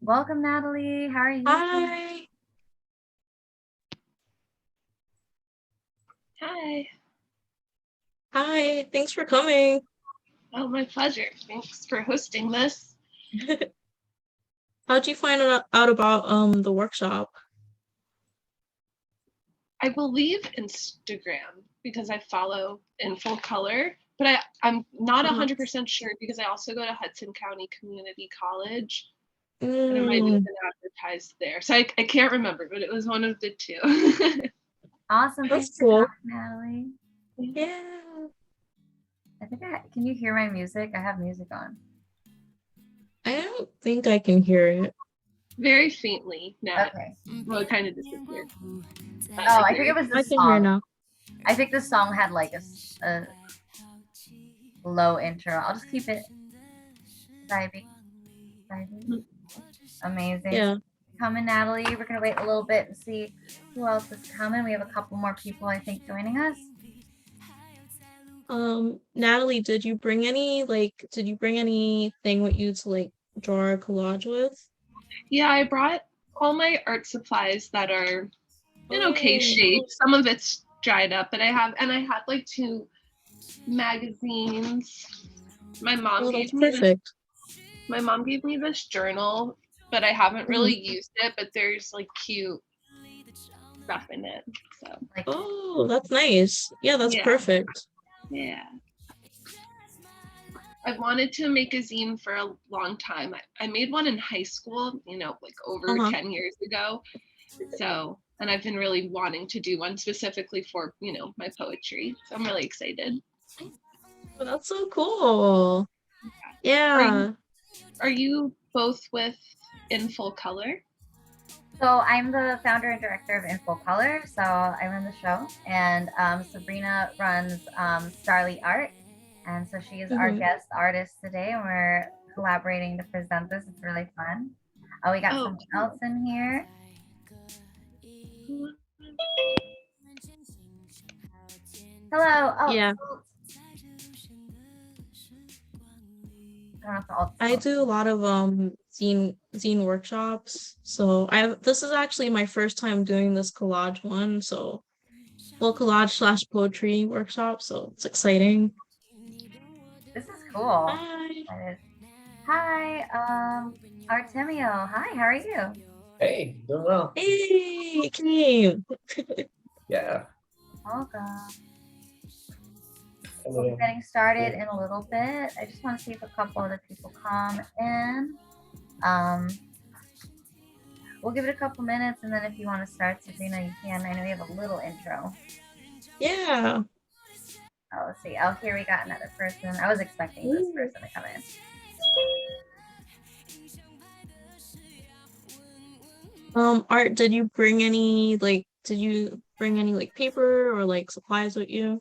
Welcome, Natalie. How are you? Hi. Hi. Hi. Thanks for coming. Oh, my pleasure. Thanks for hosting this. How'd you find out about the workshop? I believe Instagram because I follow in full color, but I'm not Uh-huh. 100% sure because I also go to Hudson County Community College and it might have Mm, been advertised there. So I can't remember, but it was one of the two. Awesome. Thanks that's for cool. coming, Natalie. Yeah. Can you hear my music? I have music on. I don't think I can hear it. Very faintly now. Okay. Well, it kind of disappeared. Oh, I think it was the I can hear song. now. I think the song had like a low intro. I'll just keep it vibing. Amazing. Yeah. Coming, Natalie. We're gonna wait a little bit and see who else is coming. We have a couple more people, I think, joining us. Natalie, did you bring anything with you to like draw a collage with? Yeah, I brought all my art supplies that are in okay Oh, shape. Some of it's dried up, but I had like two magazines. My mom oh, gave that's me this perfect. my mom gave me this journal, but I haven't Mhm. really used it, but there's like cute stuff in it. So Like, Oh, that's nice. Yeah, that's yeah. perfect. Yeah. I've wanted to make a zine for a long time. I made one in high school, like over Uh-huh. 10 years ago. So, and I've been really wanting to do one specifically for, my poetry. So I'm really excited. Oh, that's so cool. Are you Yeah. are you both with In Full Color? so I'm the founder and director of In Full Color. So I run the show, and Sabrina runs Starly Art, and so she is our Mm-hmm. guest artist today, and we're collaborating to present this. It's really fun. Oh, we got Oh, someone else in here. Hello. Oh, Yeah, I don't know if I'll, I do a lot of zine workshops. So this is actually my first time doing this collage one. So well, collage slash poetry workshop. So it's exciting. this is cool. Hi. That is. Hi, Artemio. Hi, how are you? Hey, doing well. Hey, you came. Yeah. Welcome. We'll be Hello. getting started in a little bit. I just want to see if a couple other people come in. Um, we'll give it a couple minutes, and then if you want to start, Sabrina, you can. I know you have a little intro. Yeah. Oh, let's see. Oh, here we got another person. I was expecting this Ooh. person to come in. Art, did you bring any like paper or like supplies with you?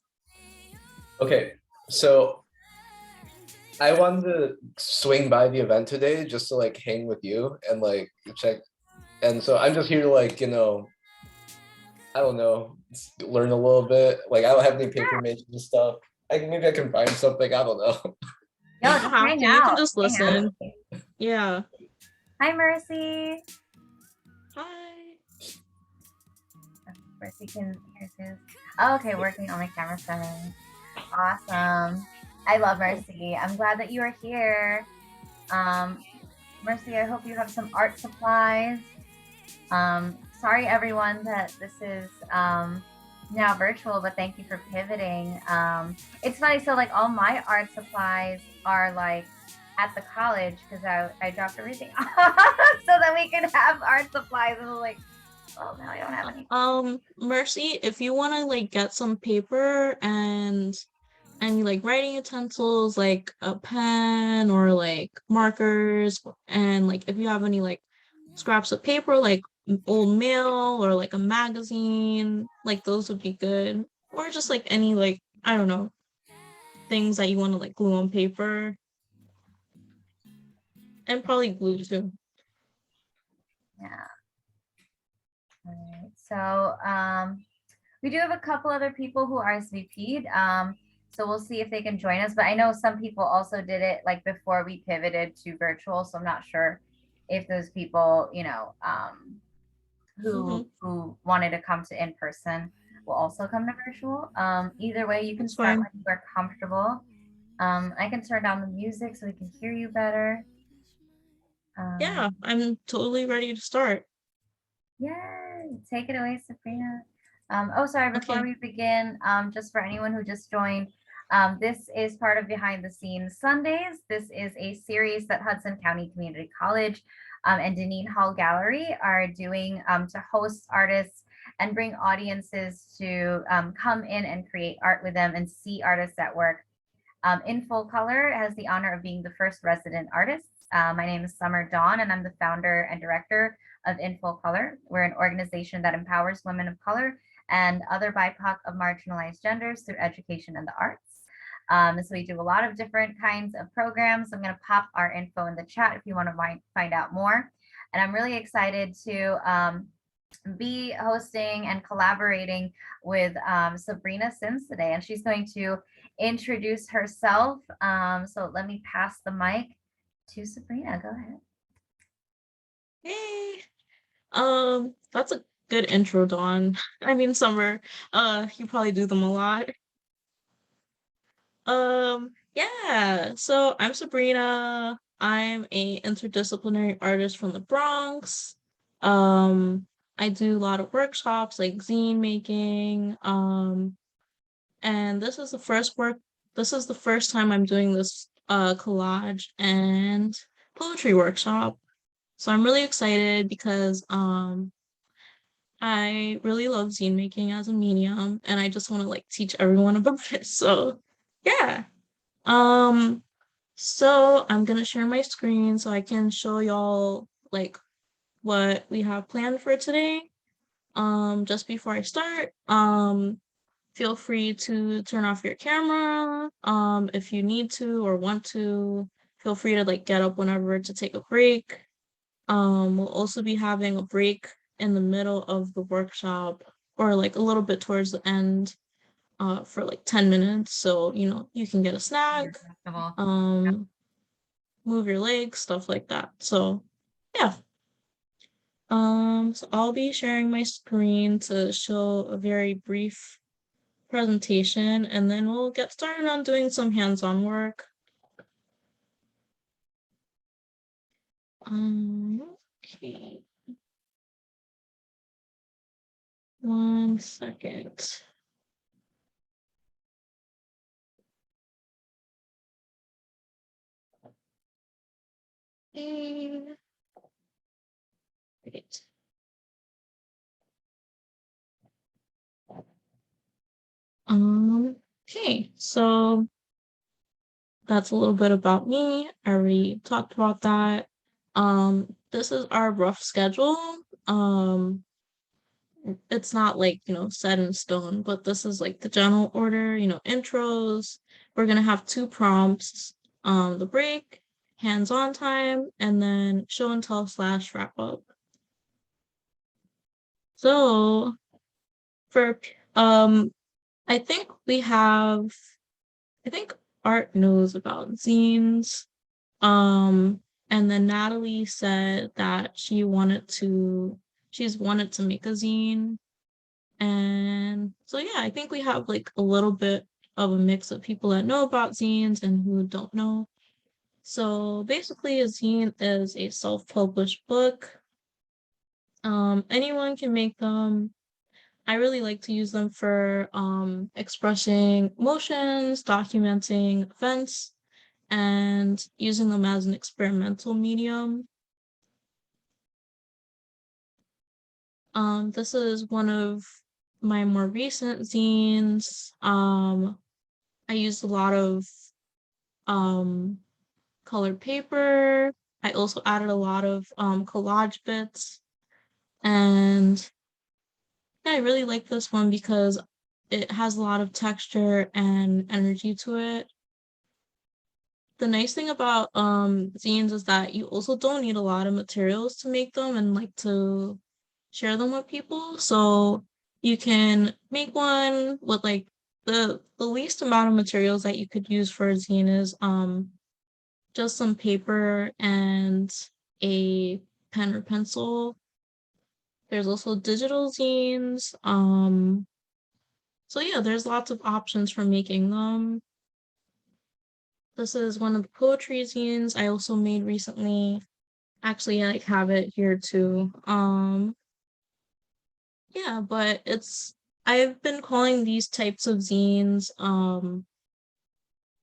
Okay, so I wanted to swing by the event today just to like hang with you and like check. And so I'm just here to like, I don't know, learn a little bit. Like I don't have any paper making and stuff. Maybe I can find something. I don't know. Yo, You just don't have hang to. You can out. just Hang out. listen. Yeah. Hi, Mercy. Hi. Mercy can hear his. Oh, okay, working on my camera settings. Awesome. I love Mercy. I'm glad that you are here. Mercy, I hope you have some art supplies. Sorry, everyone, that this is now virtual, but thank you for pivoting. It's funny. So, like, all my art supplies are like at the college because I dropped everything off so that we could have art supplies. And I'm like, oh, now I don't have any. Mercy, if you want to like get some paper and any like writing utensils like a pen or like markers, and like if you have any like scraps of paper like old mail or like a magazine, like those would be good, or just like any like I don't know, things that you want to like glue on paper, and probably glue too. Yeah. All right. So we do have a couple other people who RSVP'd. So we'll see if they can join us. But I know some people also did it like before we pivoted to virtual. So I'm not sure if those people, Mm-hmm. who wanted to come to in person will also come to virtual. Either way, you can That's start fine. when you are comfortable. I can turn down the music so we can hear you better. Yeah, Um, I'm totally ready to start. Yay! Take it away, Sabrina. Sorry, before Okay. we begin, just for anyone who just joined, this is part of Behind the Scenes Sundays. This is a series that Hudson County Community College and Dineen Hall Gallery are doing to host artists and bring audiences to come in and create art with them and see artists at work. In Full Color has the honor of being the first resident artist. My name is Summer Dawn, and I'm the founder and director of In Full Color. We're an organization that empowers women of color and other BIPOC of marginalized genders through education and the arts. So we do a lot of different kinds of programs. I'm going to pop our info in the chat if you want to find out more. And I'm really excited to be hosting and collaborating with Sabrina Sims today, and she's going to introduce herself. So let me pass the mic to Sabrina. Go ahead. Hey. That's a good intro, Dawn. I mean, Summer. You probably do them a lot. Yeah. So I'm Sabrina. I'm a interdisciplinary artist from the Bronx. Um, I do a lot of workshops like zine making. And this is the first time I'm doing this collage and poetry workshop. So I'm really excited because I really love zine making as a medium and I just want to like teach everyone about it. So yeah. Um so I'm gonna share my screen so I can show y'all like what we have planned for today. Just before I start, feel free to turn off your camera if you need to or want to. Feel free to like get up whenever to take a break. We'll also be having a break in the middle of the workshop or like a little bit towards the end for like 10 minutes. So, you can get a snack, um, move your legs, stuff like that. So, yeah. So I'll be sharing my screen to show a very brief presentation and then we'll get started on doing some hands-on work. Okay. 1 second. Okay. Great. Okay, so that's a little bit about me. I already talked about that. This is our rough schedule. It's not like, set in stone, but this is like the general order, intros. We're gonna have 2 prompts, the break, hands-on time, and then show and tell / wrap up. So for I think Art knows about zines. And then Natalie said that she's wanted to make a zine. And so yeah, I think we have like a little bit of a mix of people that know about zines and who don't know. So basically a zine is a self-published book. Anyone can make them. I really like to use them for expressing emotions, documenting events, and using them as an experimental medium. This is one of my more recent zines. I used a lot of colored paper. I also added a lot of collage bits. And yeah, I really like this one because it has a lot of texture and energy to it. The nice thing about zines is that you also don't need a lot of materials to make them and like to share them with people. So you can make one with like the least amount of materials that you could use for a zine is just some paper and a pen or pencil. There's also digital zines. So yeah, there's lots of options for making them. This is one of the poetry zines I also made recently. Actually, I have it here too. Yeah, but I've been calling these types of zines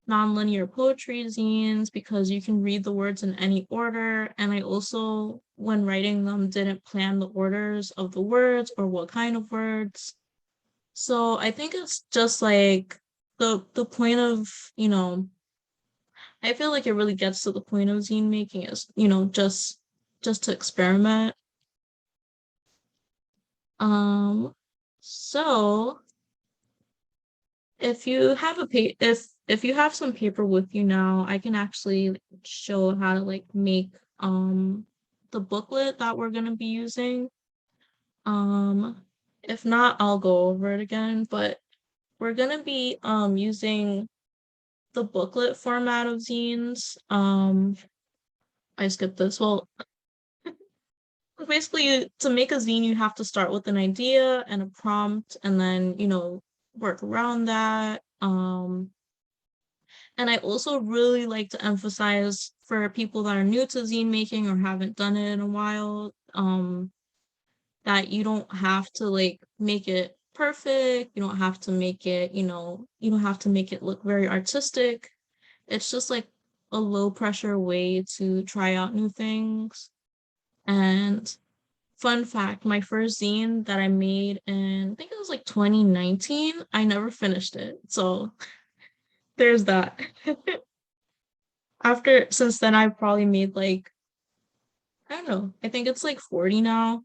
nonlinear poetry zines because you can read the words in any order. And I also, when writing them, didn't plan the orders of the words or what kind of words. So I think it's just like the point of, I feel like it really gets to the point of zine making is, just to experiment. So if you have if you have some paper with you now, I can actually show how to like make the booklet that we're gonna be using. Um, if not, I'll go over it again, but we're gonna be using the booklet format of zines. I skipped this. Well, basically to make a zine you have to start with an idea and a prompt and then, work around that. And I also really like to emphasize for people that are new to zine making or haven't done it in a while, that you don't have to like make it perfect. You don't have to make it, you don't have to make it look very artistic. It's just like a low pressure way to try out new things. And fun fact, my first zine that I made in, I think it was like 2019, I never finished it. So there's that. Since then, I've probably made like, I don't know, I think it's like 40 now.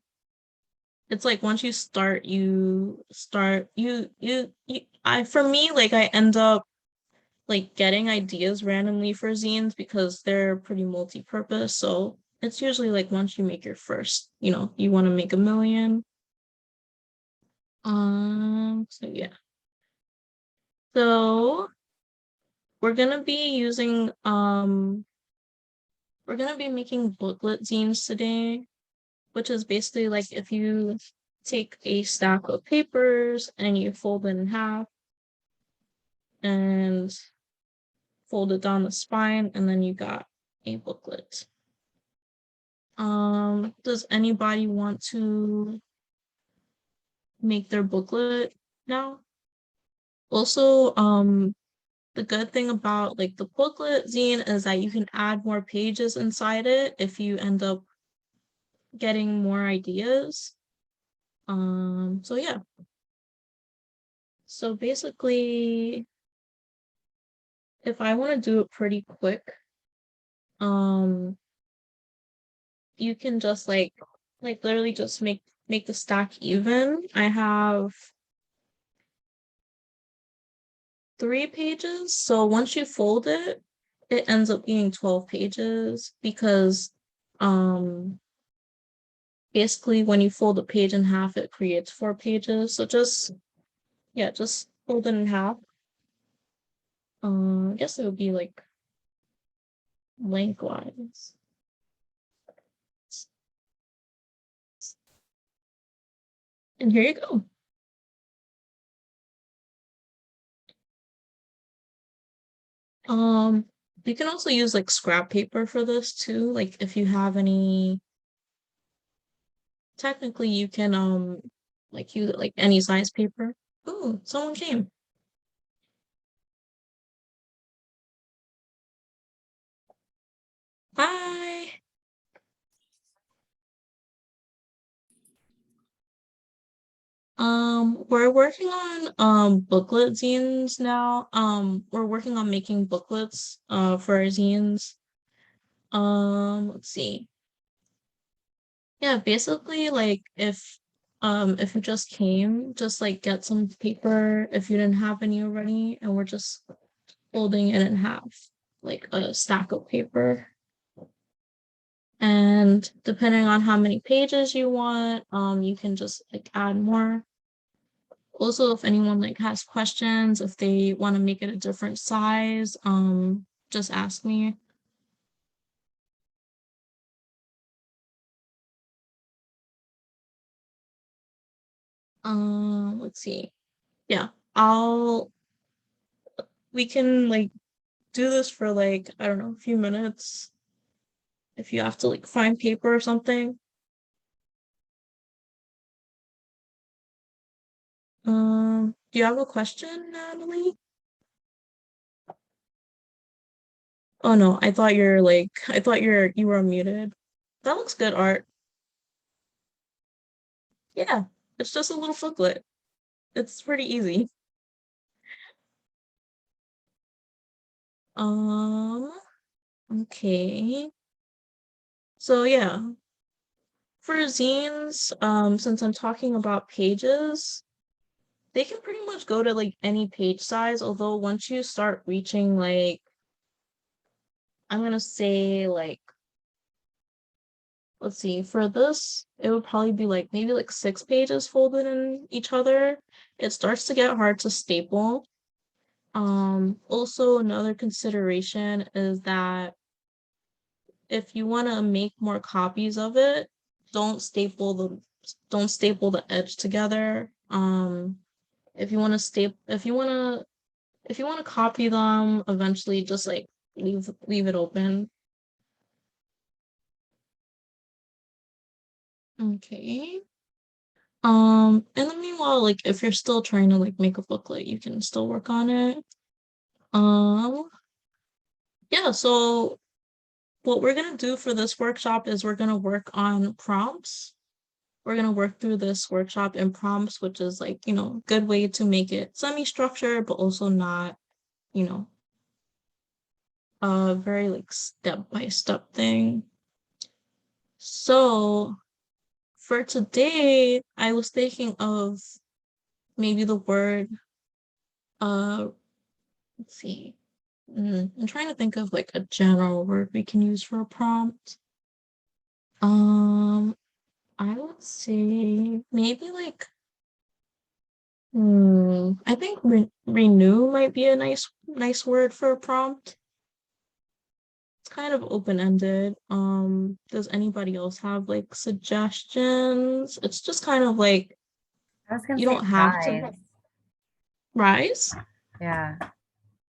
It's like once you start, for me, like I end up like getting ideas randomly for zines because they're pretty multi-purpose. So it's usually like once you make your first, you want to make a million. So yeah. So we're gonna be using we're gonna be making booklet zines today, which is basically like if you take a stack of papers and you fold it in half and fold it down the spine, and then you got a booklet. Does anybody want to make their booklet now? Also, the good thing about like the booklet zine is that you can add more pages inside it if you end up getting more ideas. So yeah. So basically, if I want to do it pretty quick, um, you can just like literally just make the stack even. I have 3 pages. So once you fold it, it ends up being 12 pages because basically when you fold a page in half, it creates 4 pages. So just fold it in half. I guess it would be like lengthwise. And here you go. You can also use like scrap paper for this too. Like if you have any, technically you can like use like any size paper. Ooh, someone came. Hi. We're working on booklet zines now. We're working on making booklets for our zines. Let's see. Yeah, basically like if you just came, just like get some paper if you didn't have any already, and we're just folding it in half, like a stack of paper. And depending on how many pages you want, you can just like add more. Also, if anyone like has questions, if they want to make it a different size, just ask me. Let's see. Yeah, we can like do this for like, I don't know, a few minutes if you have to like find paper or something. Do you have a question, Natalie? Oh no, I thought you were muted. That looks good, Art. Yeah, it's just a little booklet. It's pretty easy. Um, okay. So yeah, for zines, since I'm talking about pages, they can pretty much go to like any page size, although once you start reaching like, I'm gonna say like, let's see, for this, it would probably be like maybe like 6 pages folded in each other. It starts to get hard to staple. Also another consideration is that if you want to make more copies of it, don't staple the don't staple the edge together. If you want to if you want to copy them eventually, just like leave it open. Okay. In the meanwhile, like if you're still trying to like make a booklet, you can still work on it. Um, yeah, so what we're gonna do for this workshop is we're gonna work on prompts. We're gonna work through this workshop in prompts, which is like, you know, a good way to make it semi-structured, but also not, you know, a very like step-by-step thing. So for today, I was thinking of maybe the word, let's see. I'm trying to think of like a general word we can use for a prompt. Um, I would say maybe like, I think renew might be a nice word for a prompt. It's kind of open-ended. Does anybody else have like suggestions? It's just kind of like I was gonna you say don't have to rise. rise. Yeah.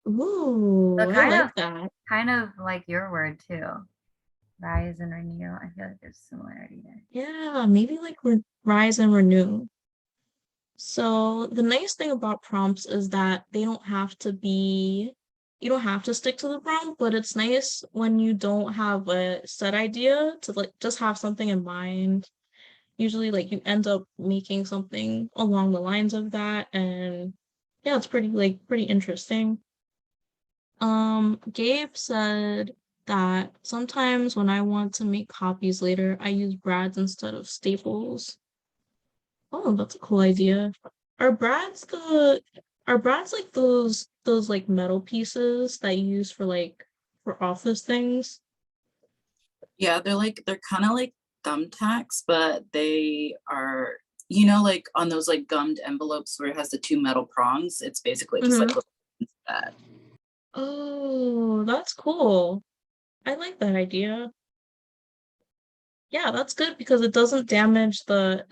Ooh, So I like that. kind of like your word too. Rise and renew. I feel like there's similarity there. Yeah, maybe like rise and renew. So the nice thing about prompts is that they don't have to be, you don't have to stick to the prompt, but it's nice when you don't have a set idea to like just have something in mind. Usually like you end up making something along the lines of that, and yeah, it's pretty interesting. Gabe said that sometimes when I want to make copies later, I use brads instead of staples. Oh, that's a cool idea. Are brads the are brads like those like metal pieces that you use for office things? Yeah, they're kind of like thumbtacks, but they are, you know, like on those like gummed envelopes where it has the two metal prongs. It's basically just like Mm-hmm. that. Oh, that's cool. I like that idea. Yeah, that's good because it doesn't damage the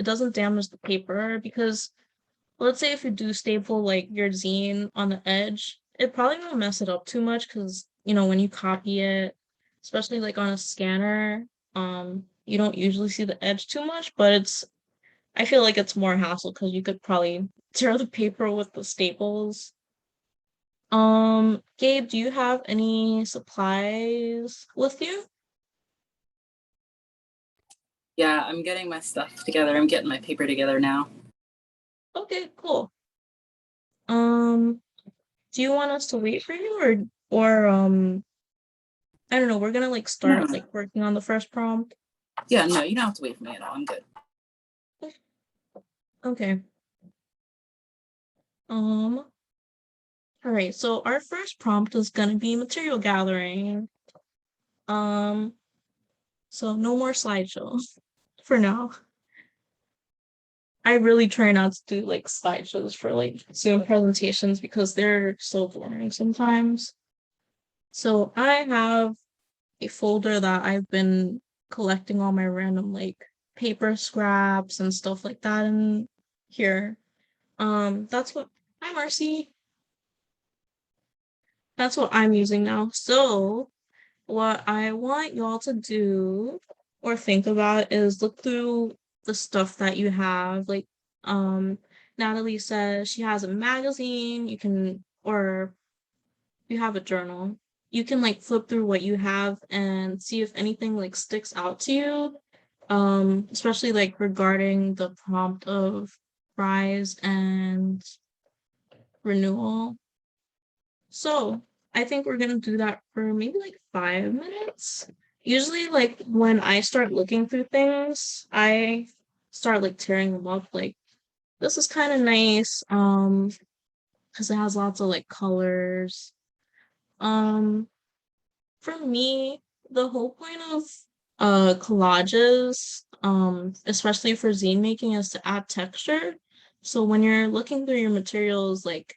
paper because let's say if you do staple like your zine on the edge, it probably won't mess it up too much because you know when you copy it, especially like on a scanner, you don't usually see the edge too much, but I feel like it's more hassle because you could probably tear the paper with the staples. Gabe, do you have any supplies with you? Yeah, I'm getting my stuff together. I'm getting my paper together now. Okay, cool. Um, do you want us to wait for you or I don't know, we're gonna like No, start like working on the first prompt. yeah, no, you don't have to wait for me at all. I'm good. Okay. All right, so our first prompt is gonna be material gathering. Um, so no more slideshows for now. I really try not to do like slideshows for like Zoom presentations because they're so boring sometimes. So I have a folder that I've been collecting all my random like paper scraps and stuff like that in. here. That's what, hi Marcy. That's what I'm using now. So what I want y'all to do or think about is look through the stuff that you have. Like, um, Natalie says she has a magazine, you can, or you have a journal. You can like flip through what you have and see if anything like sticks out to you. Especially like regarding the prompt of rise and renewal. So I think we're gonna do that for maybe like 5 minutes. Usually, like when I start looking through things, I start like tearing them up. Like this is kind of nice, because it has lots of like colors. Um, for me, the whole point of collages, especially for zine making, is to add texture. So when you're looking through your materials, like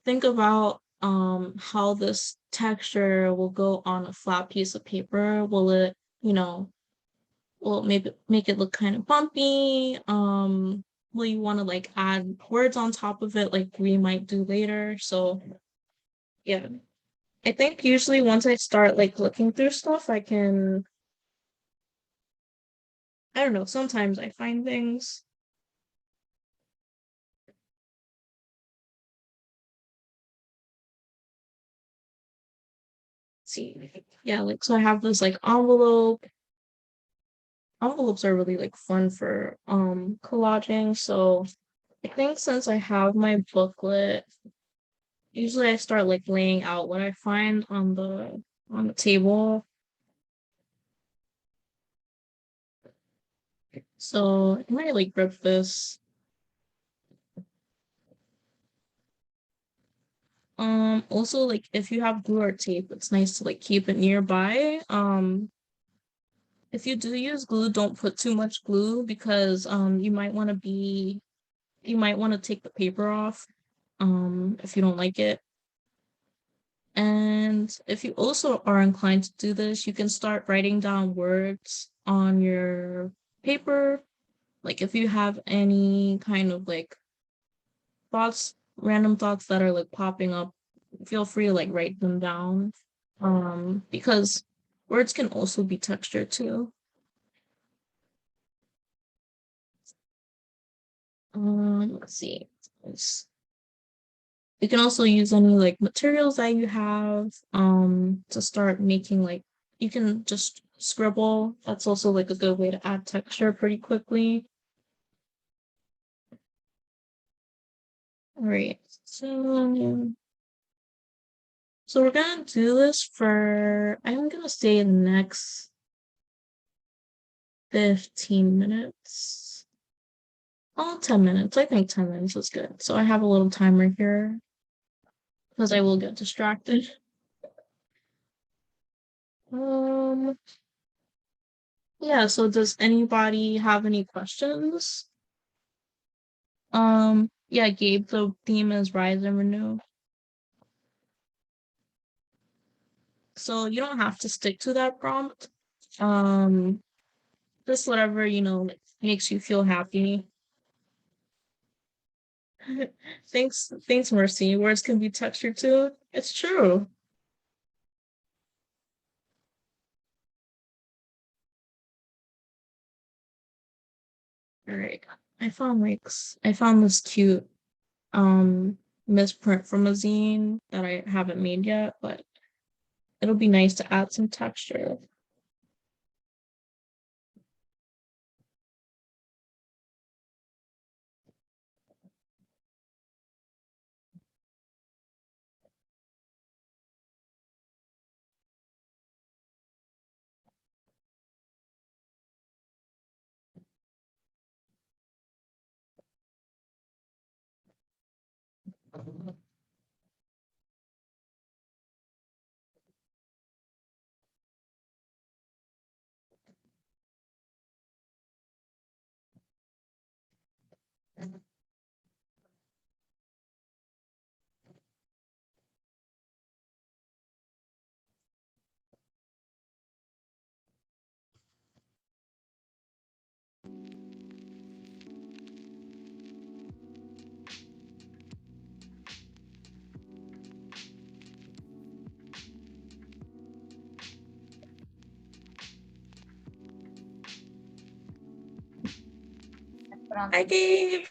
think about how this texture will go on a flat piece of paper. Will it, you know, will it maybe make it look kind of bumpy? Will you want to like add words on top of it like we might do later? So yeah. I think usually once I start like looking through stuff, I can, I don't know, sometimes I find things. See, yeah, like so I have this like envelope. Envelopes are really like fun for collaging. So I think since I have my booklet, usually I start like laying out what I find on the table. So I might like grip this. Also like if you have glue or tape, it's nice to like keep it nearby. If you do use glue, don't put too much glue because you might want to take the paper off if you don't like it. And if you also are inclined to do this, you can start writing down words on your paper. Like if you have any kind of like thoughts, random thoughts that are like popping up, feel free to like write them down. Because words can also be texture too. Let's see. You can also use any like materials that you have to start making like you can just scribble. That's also like a good way to add texture pretty quickly. All right. So we're gonna do this for I'm gonna say the next 15 minutes. Oh, 10 minutes. I think 10 minutes is good. So I have a little timer here because I will get distracted. Um, yeah, so does anybody have any questions? Yeah, Gabe, the theme is rise and renew. So you don't have to stick to that prompt. Um, just whatever, makes you feel happy. Thanks, Mercy. Words can be textured too. It's true. All right. I found this cute misprint from a zine that I haven't made yet, but it'll be nice to add some texture. put on Hi, some. Gabe.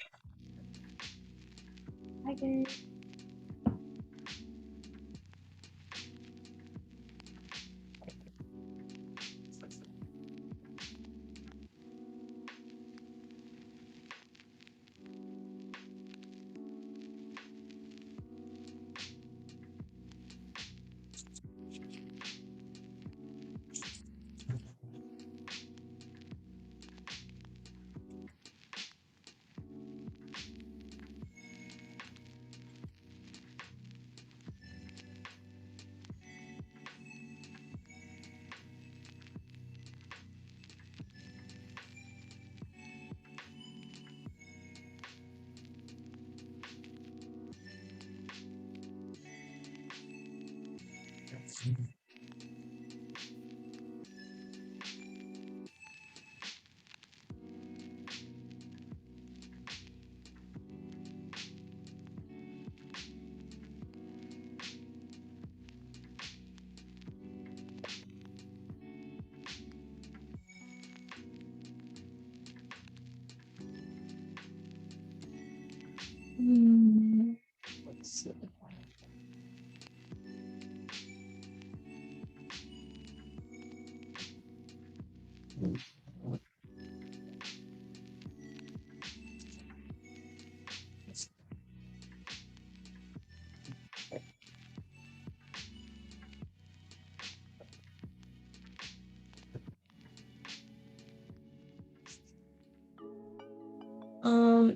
Hi, Gabe. Let's see.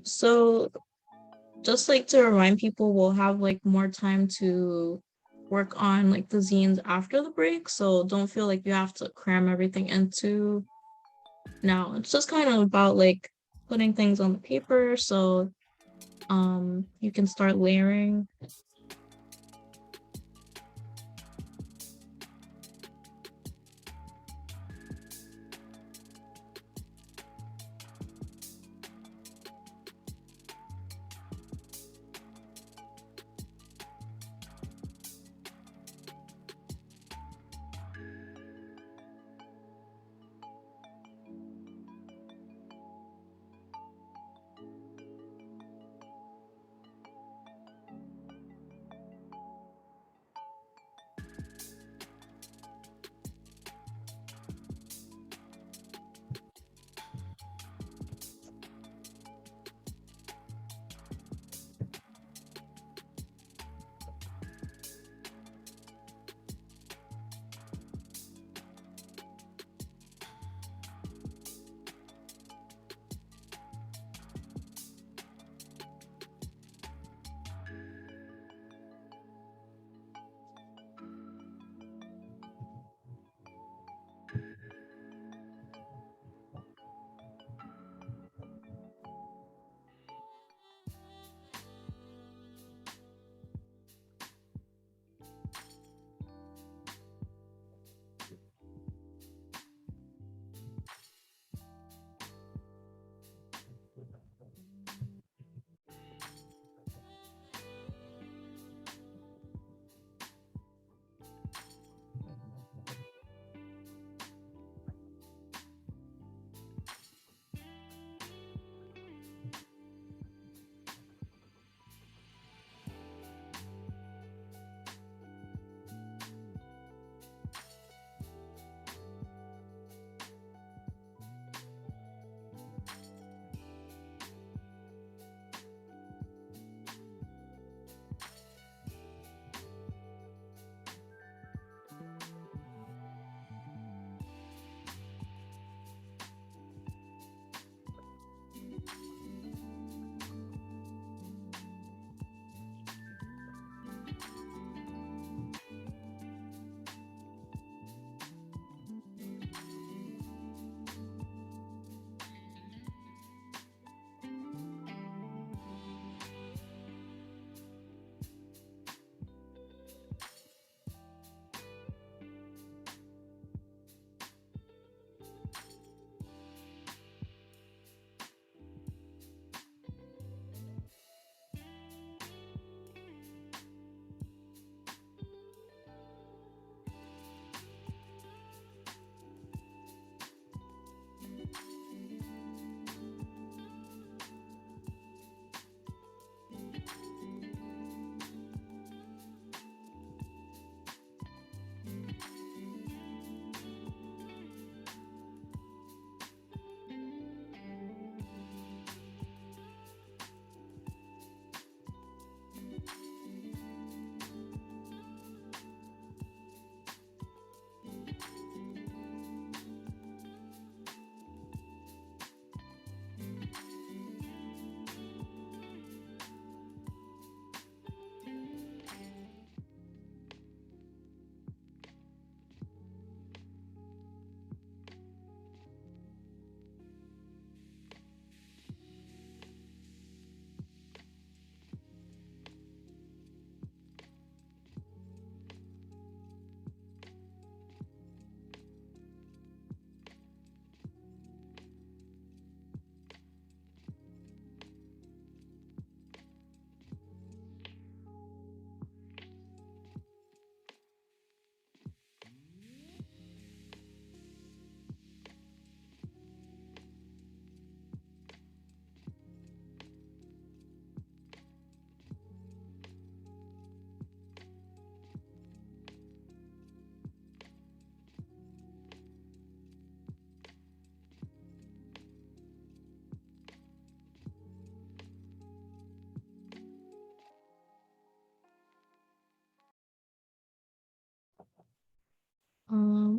So just like to remind people, we'll have like more time to work on like the zines after the break. So don't feel like you have to cram everything into now. It's just kind of about like putting things on the paper so you can start layering.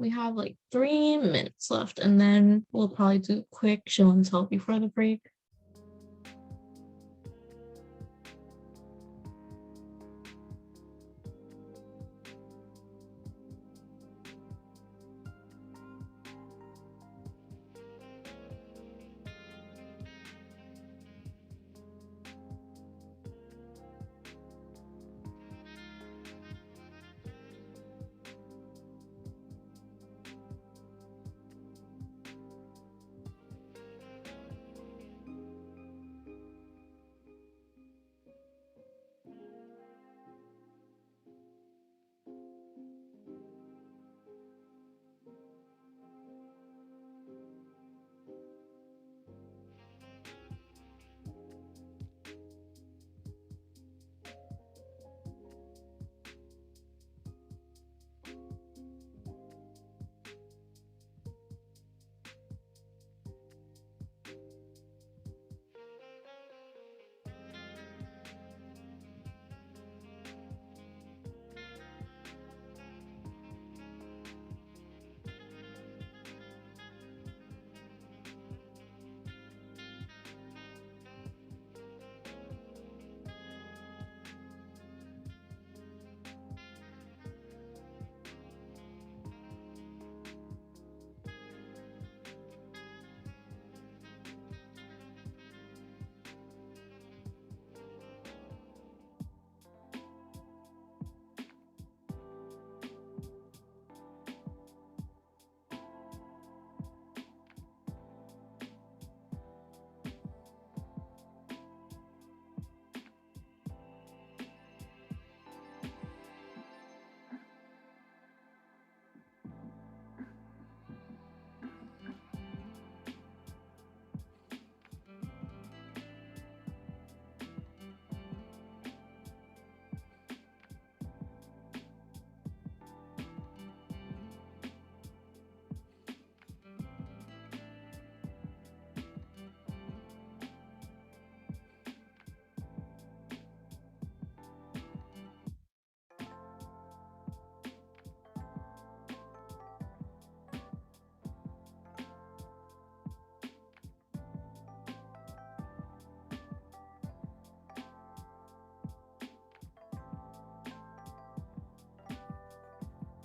We have like 3 minutes left, and then we'll probably do a quick show and tell before the break.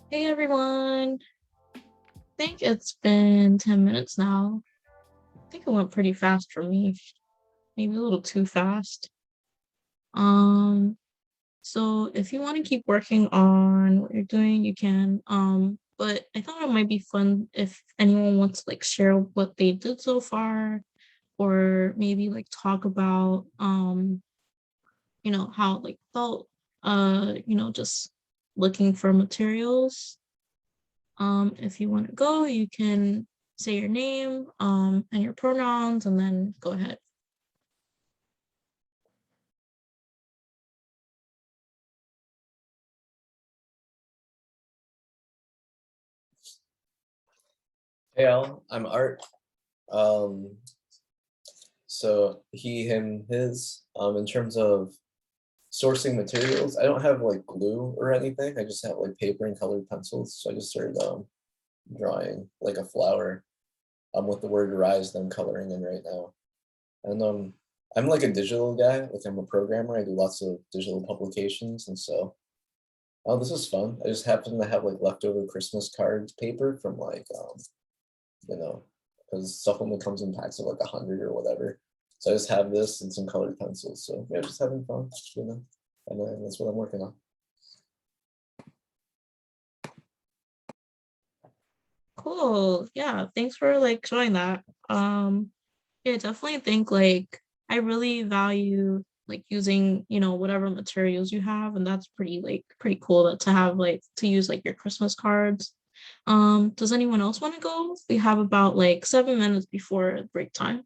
Hey everyone! I think it's been 10 minutes now. I think it went pretty fast for me, maybe a little too fast. So if you want to keep working on what you're doing, you can. But I thought it might be fun if anyone wants to like share what they did so far, or maybe like talk about how it like felt, just looking for materials. If you want to go, you can say your name, and your pronouns, and then go ahead. Hey Al, I'm Art. So he, him, his. In terms of sourcing materials, I don't have like glue or anything. I just have like paper and colored pencils. So I just started drawing like a flower with the word rise that I'm coloring in right now. And I'm like a digital guy, like I'm a programmer. I do lots of digital publications, and so this is fun. I just happen to have like leftover Christmas cards paper from like because stuff only comes in packs of like 100 or whatever. So I just have this and some colored pencils. So yeah, just having fun, and that's what I'm working on. Cool. Yeah, thanks for like showing that. Yeah, definitely think like I really value like using, whatever materials you have, and that's pretty cool to have like to use like your Christmas cards. Does anyone else want to go? We have about like 7 minutes before break time.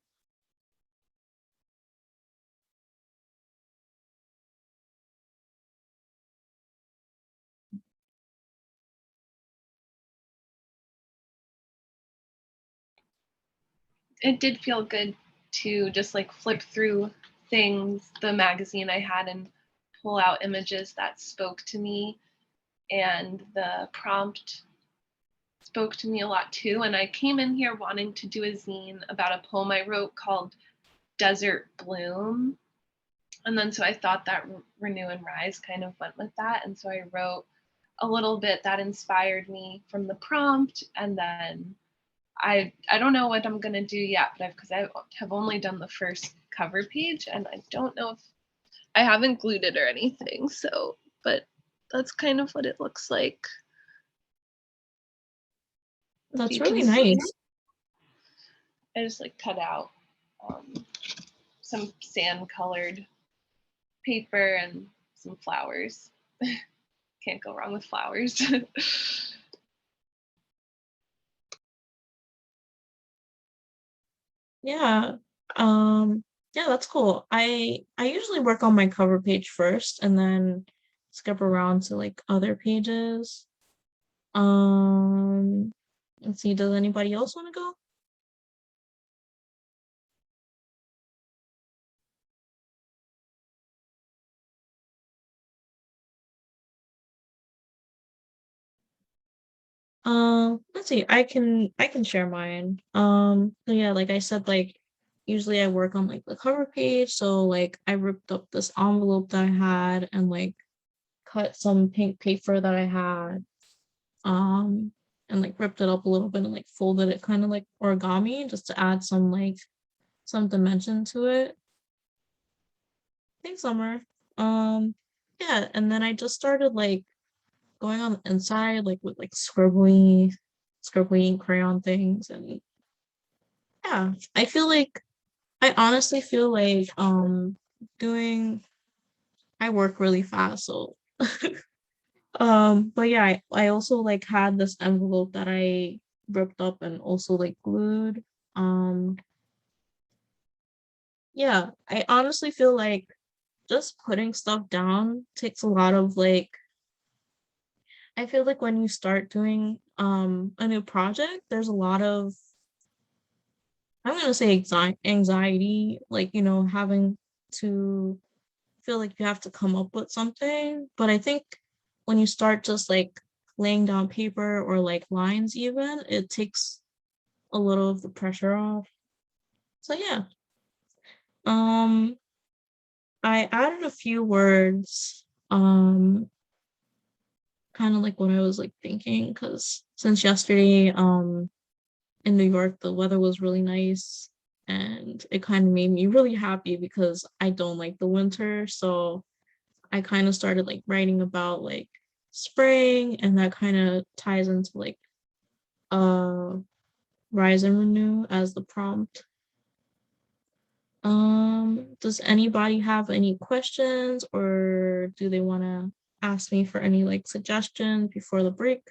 It did feel good to just like flip through things, the magazine I had, and pull out images that spoke to me. And the prompt spoke to me a lot too. And I came in here wanting to do a zine about a poem I wrote called Desert Bloom. And then so I thought that Renew and Rise kind of went with that. And so I wrote a little bit that inspired me from the prompt. And then I don't know what I'm gonna do yet, but because I have only done the first cover page, and I don't know if I haven't glued it or anything. So, but that's kind of what it looks like. That's You really can see, nice. I just like cut out some sand colored paper and some flowers. Can't go wrong with flowers. Yeah. Yeah, that's cool. I usually work on my cover page first and then skip around to like other pages. Um, let's see, does anybody else want to go? Let's see, I can share mine. So yeah, like I said, like usually I work on like the cover page. So like I ripped up this envelope that I had and like cut some pink paper that I had. And like ripped it up a little bit and like folded it kind of like origami just to add some dimension to it. Thanks, Summer. Yeah, and then I just started like going on the inside like with like scribbly crayon things. And yeah, I honestly feel like doing I work really fast, so but yeah, I also like had this envelope that I ripped up and also like glued. Um yeah, I honestly feel like just putting stuff down takes a lot of like I feel like when you start doing a new project, there's a lot of I'm gonna say anxiety, like having to feel like you have to come up with something. But I think when you start just like laying down paper or like lines, even it takes a little of the pressure off. So yeah, um, I added a few words, kind of like what I was like thinking, because since yesterday, in New York, the weather was really nice and it kind of made me really happy because I don't like the winter. So I kind of started like writing about like spring, and that kind of ties into like uh rise and renew as the prompt. Does anybody have any questions, or do they want to ask me for any like suggestions before the break?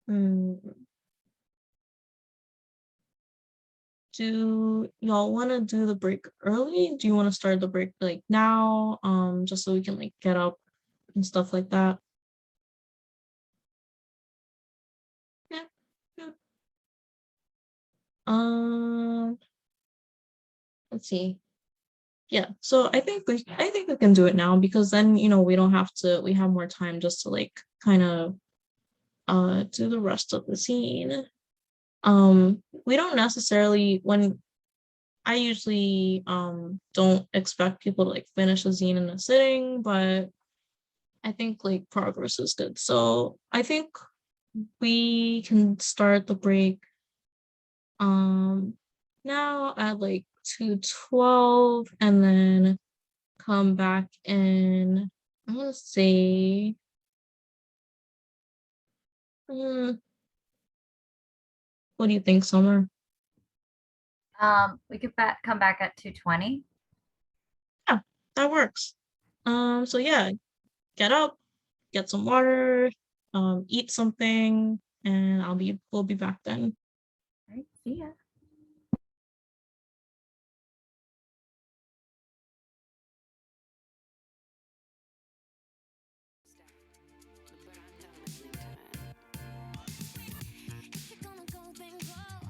Hmm. Do y'all want to do the break early? Do you want to start the break like now? Just so we can like get up and stuff like that. Yeah. Yeah. Um, let's see. Yeah, so I think we can do it now because then we have more time just to like kind of do the rest of the scene. We don't necessarily when I usually don't expect people to like finish a zine in a sitting, but I think like progress is good. So I think we can start the break um now at like 2:12 and then come back in, I'm gonna say, mm, what do you think, Summer? We could come back at 2:20. Yeah, that works. So yeah, get up, get some water, eat something, and we'll be back then. All right, see ya. But I'm done listening to it. If you're gonna go, then go.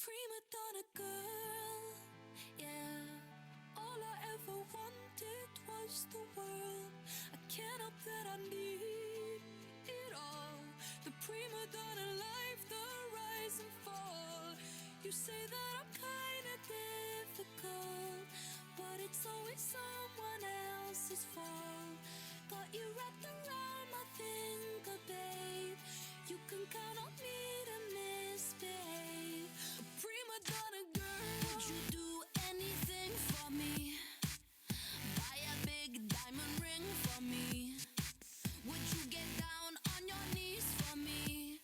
prima donna girl, yeah. All I ever wanted was the world. I can't help that I need it all. The prima donna life, the rise and fall. You say that I'm kinda difficult, but it's always someone else's fault. Got you wrapped around my finger, babe. You can count on me to misbehave. A prima donna girl, would you do anything for me? Buy a big diamond ring for me? Would you get down on your knees for me?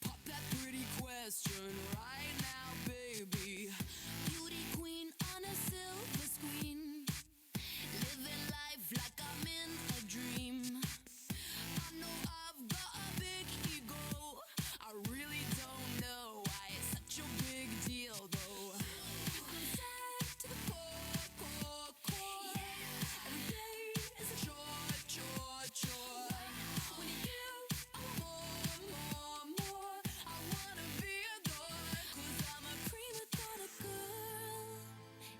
Pop that pretty question right now, baby. Beauty queen on a silver screen, living life like I'm in a dream. I know I've got a big ego. I really don't know why it's such a big deal, though. I'm sad to the core, core, core. Every day is a chore, chore, chore. When you give, I want more, more, more. I wanna be adored, 'cause I'm a prima donna girl,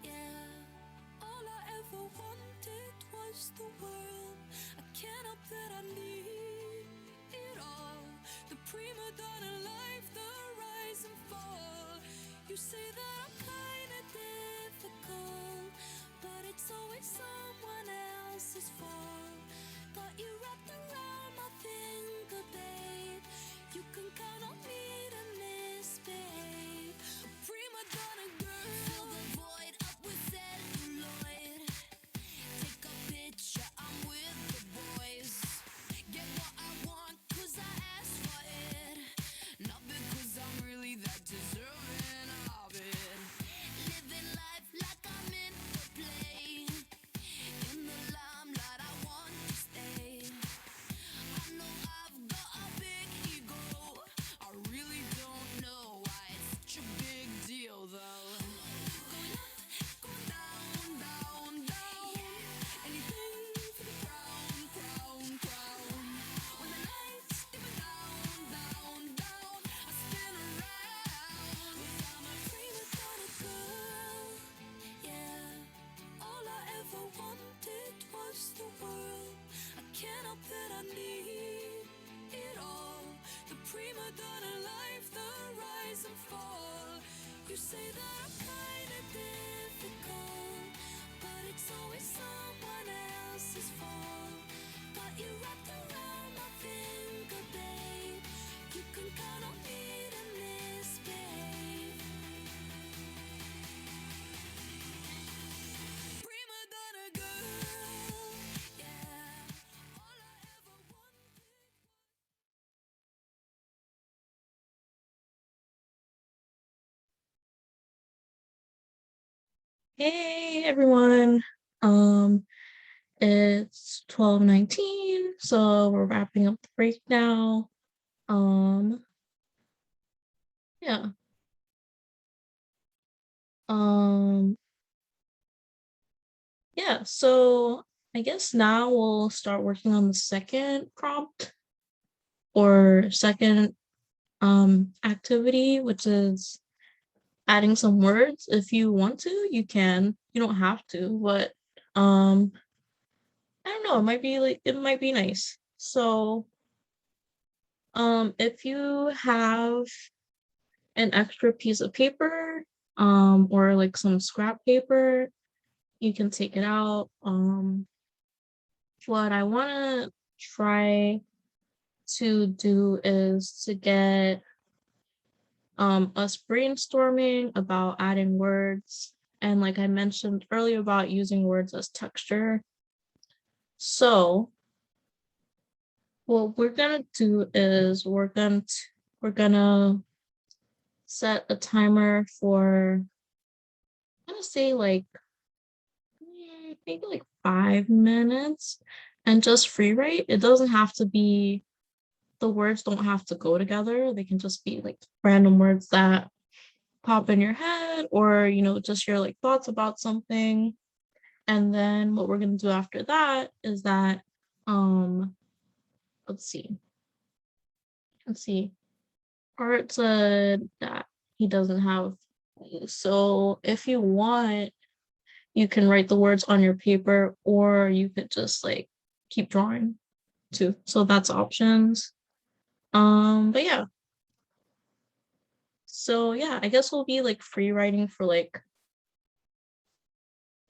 yeah. All I ever wanted was the world. I can't help that I need it all. The prima donna life, the rise and fall. You say that I'm kinda difficult, but it's always someone else's fault. Got you wrapped around my finger, babe. You can count on me to misbehave. A prima donna girl, fill the void up with celluloid. Take a picture, I'm with the boys. Get what I want, 'cause I asked for it. Not because I'm really that deserving of it. Living life like I'm in a play. In the limelight, I want to stay. I know I've got a big ego. I really don't know why it's such a big deal, though. Going up, going down, down, down. Anything for the crown, crown, crown. When the lights dimmer down, down, down, I spin around. 'Cause I'm a prima donna girl, yeah. All I ever wanted was the world. I can't help that I need it all. The prima donna life, the rise and fall. You say that I'm kinda difficult, but it's always someone else's fault. Got you wrapped around my finger, babe. You can count on me to misbehave. Prima donna girl, yeah. All I ever wanted. Hey everyone. It's 12:19, so we're wrapping up the break now. Yeah. Yeah, so I guess now we'll start working on the second prompt or second activity, which is adding some words. If you want to, you can. You don't have to, but I don't know, it might be nice. So if you have an extra piece of paper or like some scrap paper, you can take it out. What I want to try to do is to get us brainstorming about adding words, and like I mentioned earlier about using words as texture. So what we're gonna do is we're gonna set a timer for, I'm gonna say like maybe like 5 minutes, and just free write. It doesn't have to be, the words don't have to go together. They can just be like random words that pop in your head, or just your like thoughts about something. And then what we're gonna do after that is that let's see. Art said that he doesn't have So if you want, you can write the words on your paper, or you could just like keep drawing too. So that's options. But yeah. So yeah, I guess we'll be like free writing for like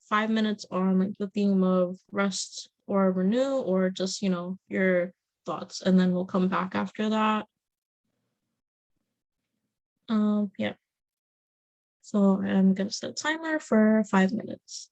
5 minutes on like the theme of rest or renew, or just, your thoughts, and then we'll come back after that. Yeah. So I'm gonna set a timer for 5 minutes.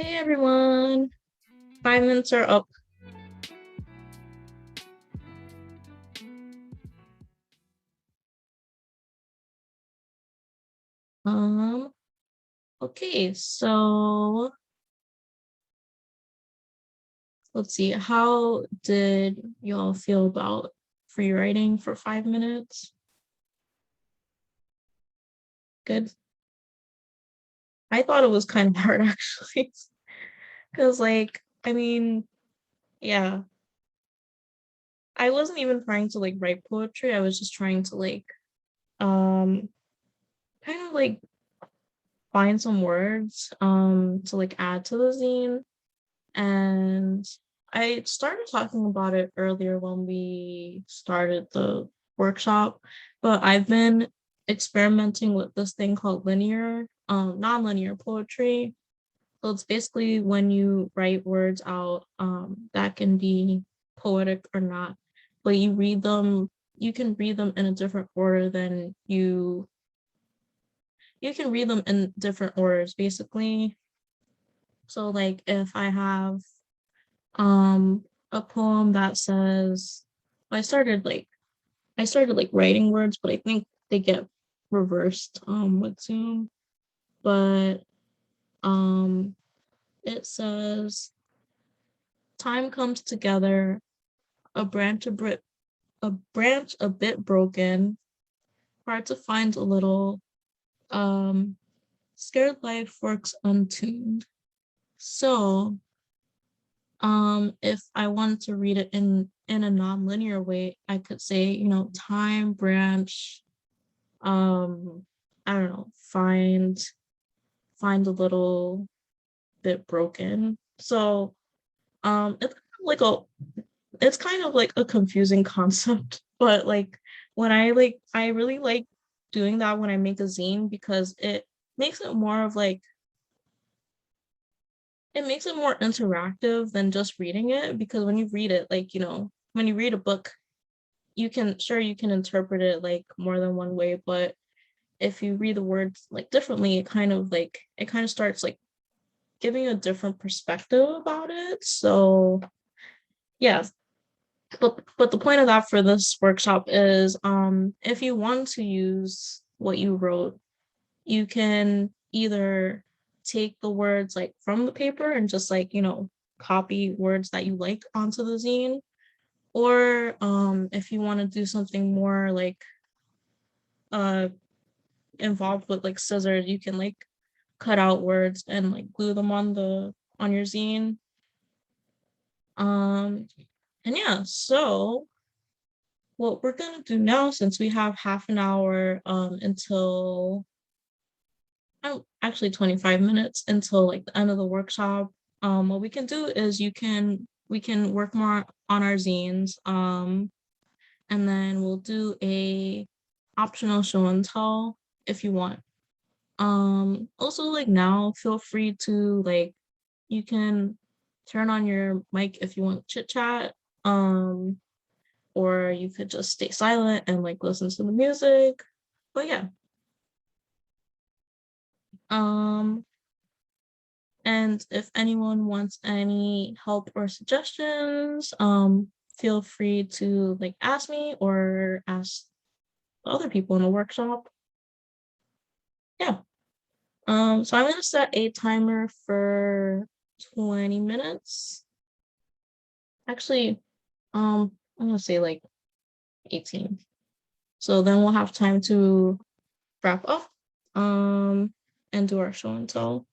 Hey everyone, 5 minutes are up. Okay, so let's see. How did y'all feel about free writing for 5 minutes? Good. I thought it was kind of hard actually, because like, I mean, yeah, I wasn't even trying to like write poetry. I was just trying to like, um, kind of like find some words, to like add to the zine. And I started talking about it earlier when we started the workshop, but I've been experimenting with this thing called non-linear poetry. So it's basically when you write words out, that can be poetic or not, but you can read them in a different order than you can read them in different orders, basically. So like if I have a poem that says, I started like writing words, but I think they get reversed with Zoom. But it says, time comes together, a branch a bit broken, hard to find a little, um scared life works untuned. So if I wanted to read it in a non-linear way, I could say, time branch, um I don't know, find a little bit broken. So it's kind of like a confusing concept, but like when I really like doing that when I make a zine, because makes it more of like it makes it more interactive than just reading it. Because when you read it, like, when you read a book, you can interpret it like more than one way, but if you read the words like differently, it kind of starts like giving you a different perspective about it. So yeah, but the point of that for this workshop is, if you want to use what you wrote, you can either take the words like from the paper and just like, copy words that you like onto the zine, or if you want to do something more like uh involved with like scissors, you can like cut out words and like glue them on your zine. um and yeah, so what we're gonna do now, since we have half an hour until, oh, actually 25 minutes until like the end of the workshop, what we can do is we can work more on our zines, and then we'll do a optional show and tell if you want. Also, like, now feel free to like, you can turn on your mic if you want chit chat, or you could just stay silent and like listen to the music. But yeah, um and if anyone wants any help or suggestions, feel free to like ask me or ask other people in the workshop. Yeah. So I'm gonna set a timer for 20 minutes. Actually, I'm gonna say like 18. So then we'll have time to wrap up, and do our show and tell.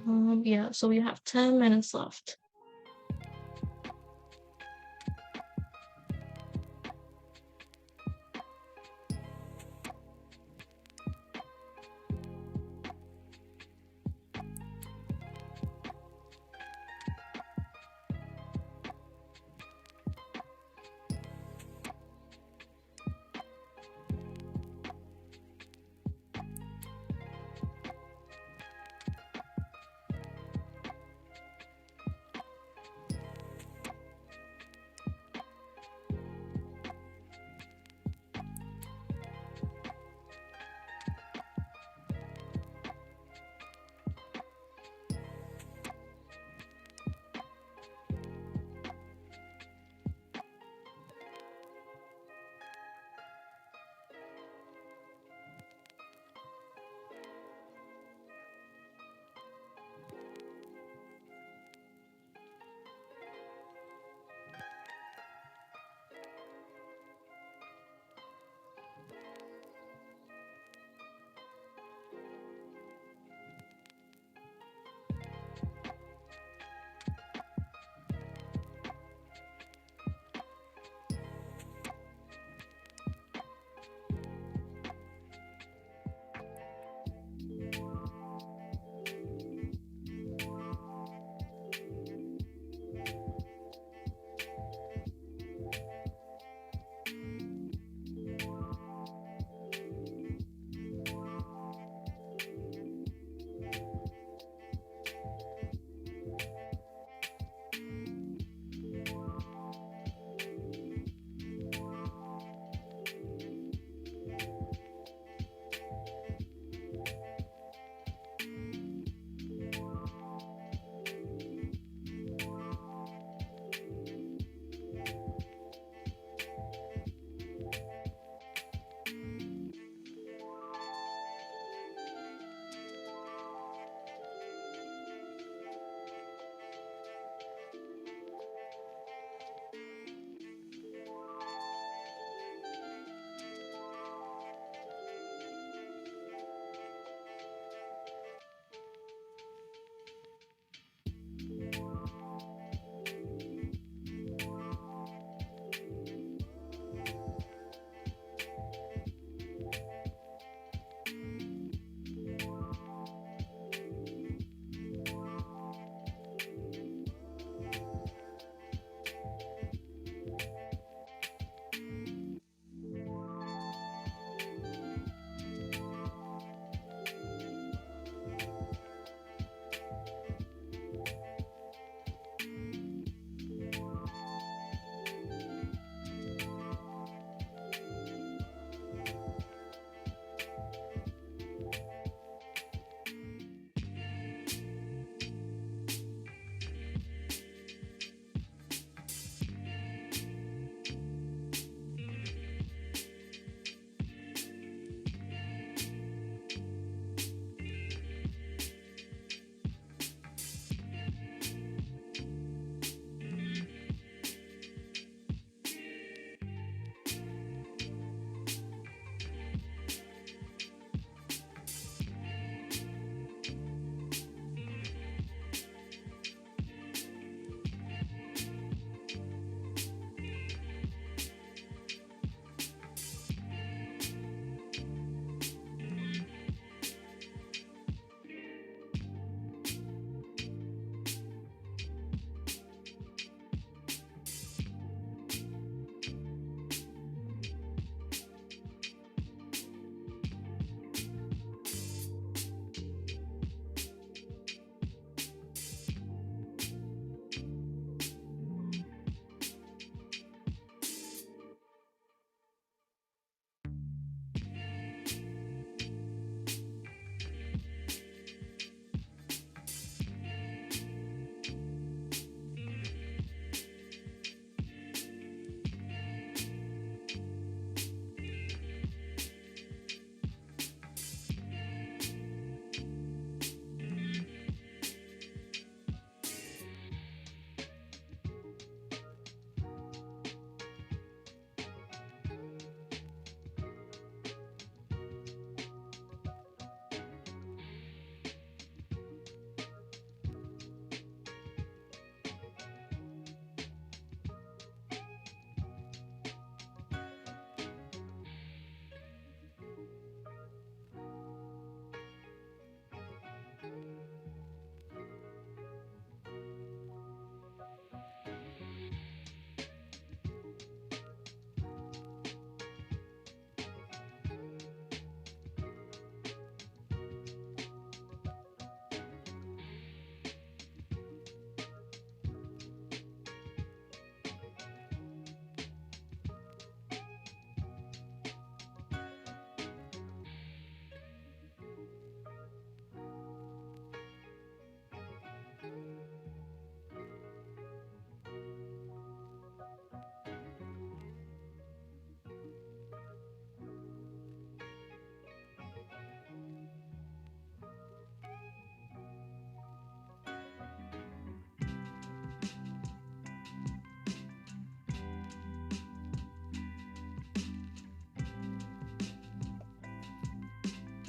Yeah, so we have 10 minutes left.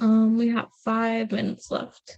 We have 5 minutes left.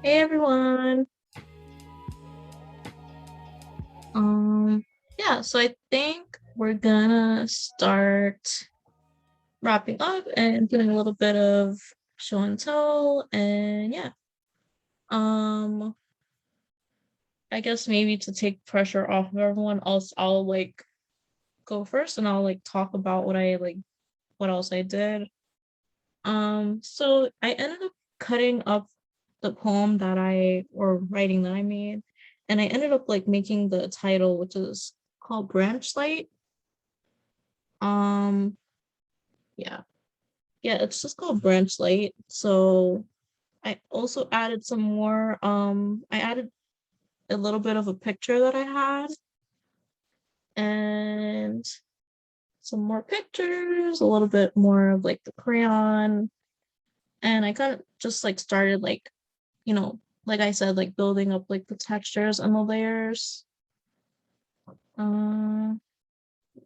Hey everyone. Yeah, so I think we're gonna start wrapping up and doing a little bit of show and tell, and yeah. I guess maybe to take pressure off of everyone else, I'll like go first and I'll like talk about what else I did. So I ended up cutting up the poem or writing that I made, and I ended up like making the title, which is called Branch Light. Um, yeah, it's just called Branch Light. So I also added some more. I added a little bit of a picture that I had, and some more pictures, a little bit more of like the crayon, and I kind of just like started like, you know, like I said, like building up like the textures and the layers.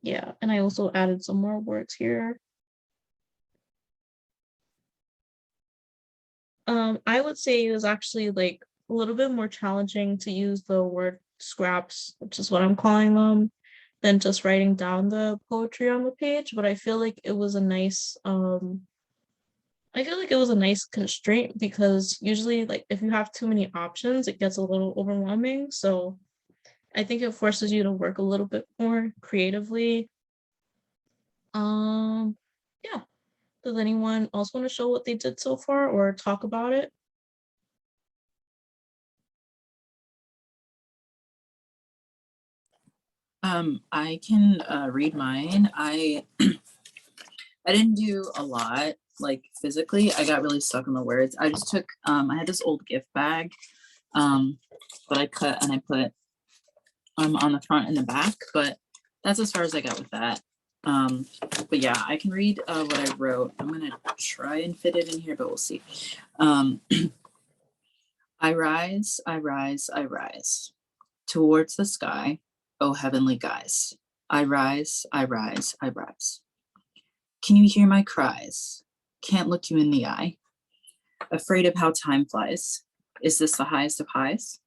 Yeah, and I also added some more words here. I would say it was actually like a little bit more challenging to use the word scraps, which is what I'm calling them, than just writing down the poetry on the page. But I feel like it was a nice I feel like it was a nice constraint, because usually like if you have too many options, it gets a little overwhelming. So I think it forces you to work a little bit more creatively. Yeah. Does anyone else want to show what they did so far or talk about it? I can read mine. I didn't do a lot like physically. I got really stuck in the words. I just took I had this old gift bag that I cut and I put on the front and the back, but that's as far as I got with that. But yeah, I can read what I wrote. I'm gonna try and fit it in here, but we'll see. I rise, I rise, I rise towards the sky, oh heavenly guise. I rise, I rise, I rise. Can you hear my cries? Can't look you in the eye. Afraid of how time flies. Is this the highest of highs?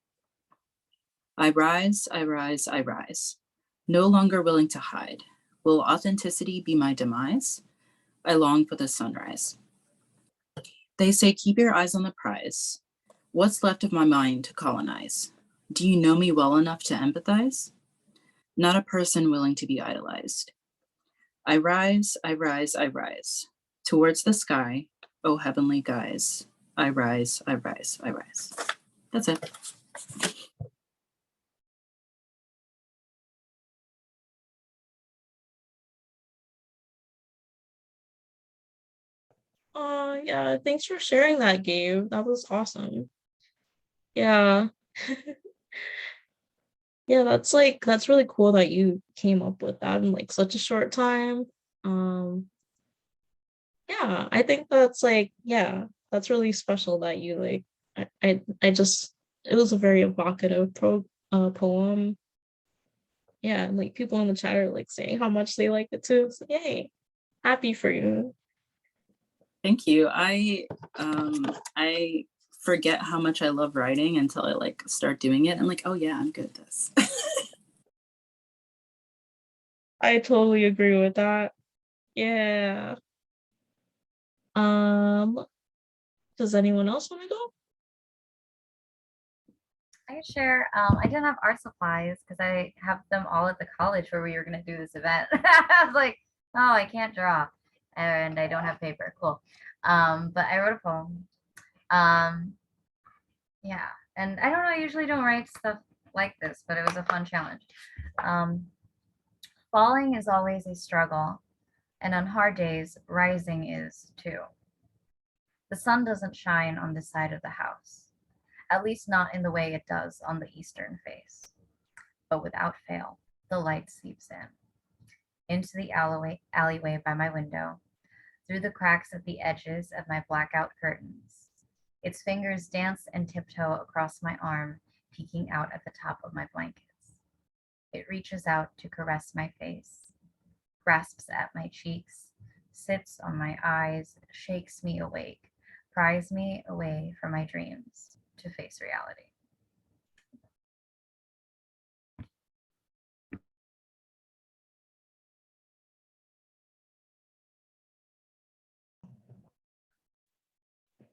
I rise, I rise, I rise. No longer willing to hide. Will authenticity be my demise? I long for the sunrise. They say keep your eyes on the prize. What's left of my mind to colonize? Do you know me well enough to empathize? Not a person willing to be idolized. I rise, I rise, I rise. Towards the sky, oh heavenly guise. I rise, I rise, I rise. That's it. Yeah, thanks for sharing that, Gabe. That was awesome. Yeah. Yeah, that's really cool that you came up with that in like such a short time. Um, yeah, I think that's like, yeah, that's really special that you like I just it was a very evocative poem. Yeah, and like people in the chat are like saying how much they like it too. So yay, happy for you. Thank you. I forget how much I love writing until I like start doing it. I'm like, oh yeah, I'm good at this. I totally agree with that. Yeah. Um, does anyone else want to go? I can share. I didn't have art supplies because I have them all at the college where we were going to do this event. I was like, oh, I can't draw, and I don't have paper. Cool. But I wrote a poem. Yeah, and I don't know. I usually don't write stuff like this, but it was a fun challenge. Falling is always a struggle, and on hard days, rising is too. The sun doesn't shine on this side of the house, at least not in the way it does on the eastern face. But without fail, the light seeps in, into the alleyway by my window, through the cracks at the edges of my blackout curtains. Its fingers dance and tiptoe across my arm, peeking out at the top of my blankets. It reaches out to caress my face, grasps at my cheeks, sits on my eyes, shakes me awake, pries me away from my dreams to face reality.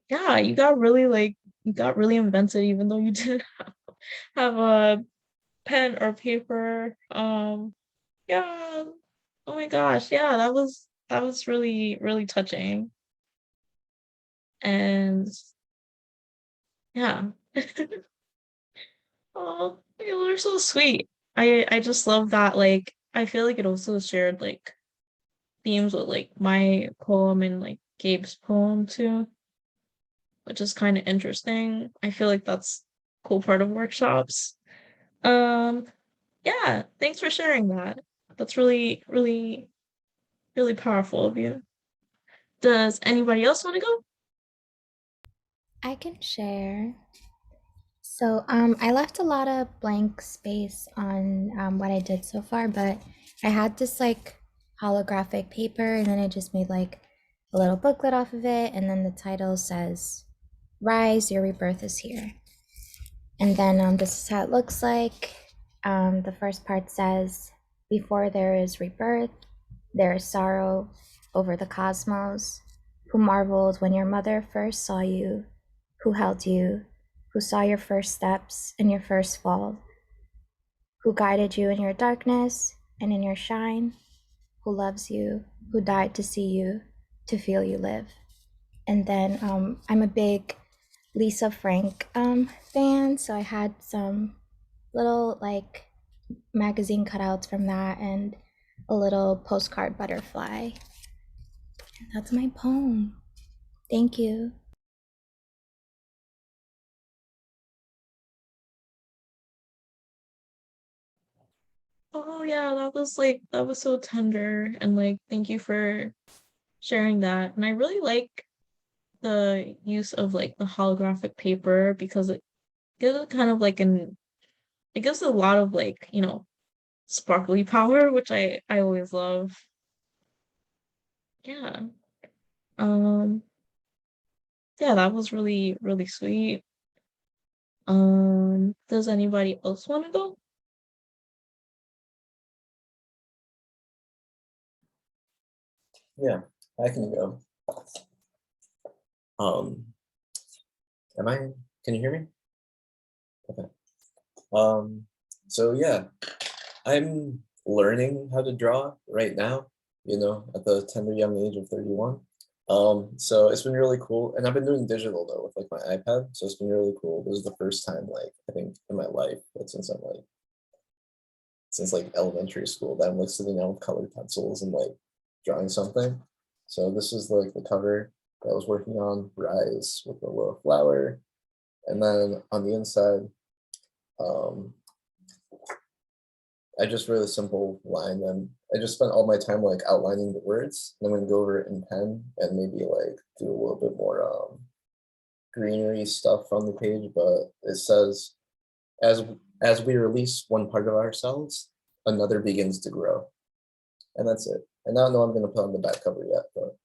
Yeah, you got really inventive even though you didn't have a pen or paper. Yeah. Oh my gosh, yeah, that was really, really touching. And yeah. Oh, you are so sweet. I just love that, like, I feel like it also shared like themes with like my poem and like Gabe's poem too, which is kind of interesting. I feel like that's a cool part of workshops. Yeah, thanks for sharing that. That's really, really, really powerful of you. Does anybody else want to go? I can share. So I left a lot of blank space on what I did so far, but I had this like holographic paper, and then I just made like a little booklet off of it, and then the title says, "Rise, your rebirth is here." And then this is how it looks like. The first part says, "Before there is rebirth, there is sorrow over the cosmos. Who marveled when your mother first saw you? Who held you? Who saw your first steps and your first fall? Who guided you in your darkness and in your shine? Who loves you? Who died to see you, to feel you live?" And then I'm a big Lisa Frank fan, so I had some little like magazine cutouts from that and a little postcard butterfly. And that's my poem. Thank you. Oh yeah, that was so tender, and like thank you for sharing that. And I really like the use of like the holographic paper because it gives it kind of like it gives a lot of like, sparkly power, which I always love. Yeah. Um yeah, that was really, really sweet. Does anybody else want to go? Yeah, I can go. Um, am I? Can you hear me? Okay. So yeah, I'm learning how to draw right now, at the tender young age of 31. So it's been really cool. And I've been doing digital though with like my iPad. So it's been really cool. This is the first time like I think in my life, but since like elementary school that I'm like sitting down with colored pencils and like drawing something. So this is like the cover that I was working on, Rise with the little flower. And then on the inside, um, I just wrote a simple line and I just spent all my time like outlining the words. And I'm gonna go over it in pen and maybe like do a little bit more greenery stuff on the page, but it says as as we release one part of ourselves, another begins to grow. And that's it. And I don't know I'm gonna put on the back cover yet, but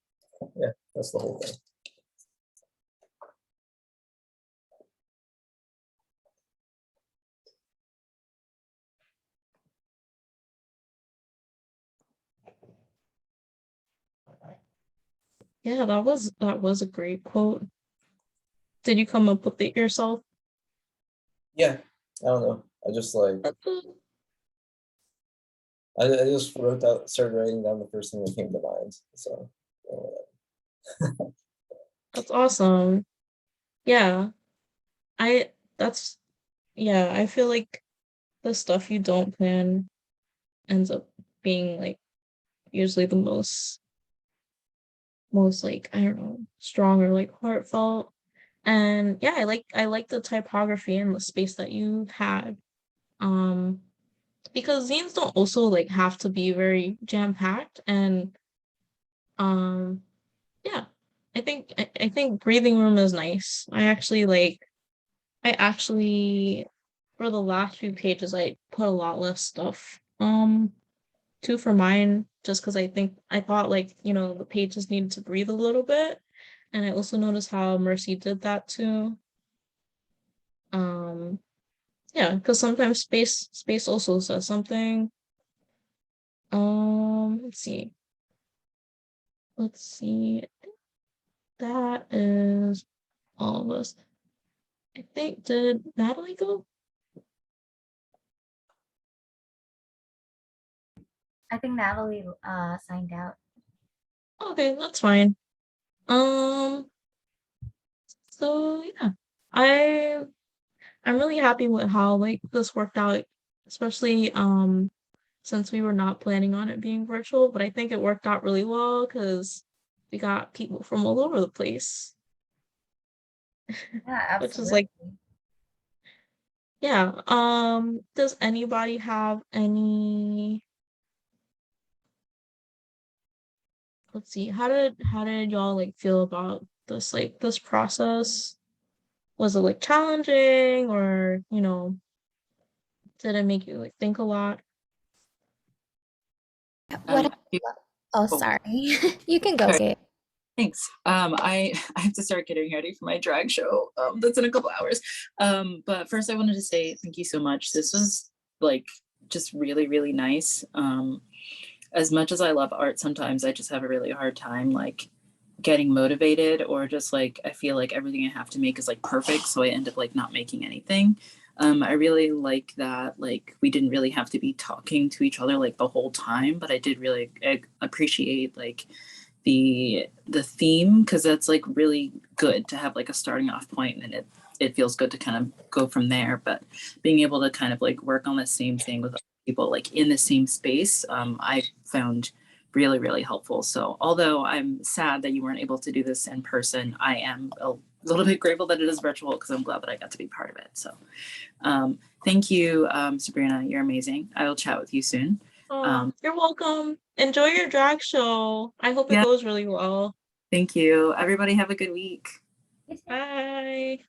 yeah, that's the whole thing. Yeah, that was a great quote. Did you come up with it yourself? Yeah, I don't know. I just like I just started writing down the first thing that came to mind. So That's awesome. Yeah. I that's yeah, I feel like the stuff you don't plan ends up being like usually the most like, I don't know, strong or like heartfelt. And yeah, I like the typography and the space that you had. Um because zines don't also like have to be very jam-packed, and um yeah, I think breathing room is nice. I actually for the last few pages I put a lot less stuff too for mine, just because I thought like, the pages needed to breathe a little bit. And I also noticed how Mercy did that too. Um yeah, because sometimes space also says something. Let's see. Let's see. That is all of us. I think, did Natalie go? I think Natalie signed out. Okay, that's fine. Um, so yeah. I I'm really happy with how like this worked out, especially since we were not planning on it being virtual, but I think it worked out really well because we got people from all over the place, Yeah, which is absolutely. like, yeah, does anybody have any, let's see, how did y'all like feel about this process? Was it like challenging, or did it make you like think a lot? What? You- Oh, oh, sorry. You can go, sorry. Gabe. Thanks. I have to start getting ready for my drag show. That's in a couple hours. But first I wanted to say thank you so much. This was like just really, really nice. As much as I love art, sometimes I just have a really hard time like getting motivated, or just like I feel like everything I have to make is like perfect, so I end up like not making anything. I really like that like we didn't really have to be talking to each other like the whole time, but I did really appreciate like the theme, because that's like really good to have like a starting off point, and it feels good to kind of go from there. But being able to kind of like work on the same thing with people like in the same space, I found really, really helpful. So although I'm sad that you weren't able to do this in person, I am a little bit grateful that it is virtual, because I'm glad that I got to be part of it. So thank you, Sabrina. You're amazing. I will chat with you soon. Oh, you're welcome. Enjoy your drag show. I hope it Yeah, goes really well. thank you. Everybody have a good week. Bye.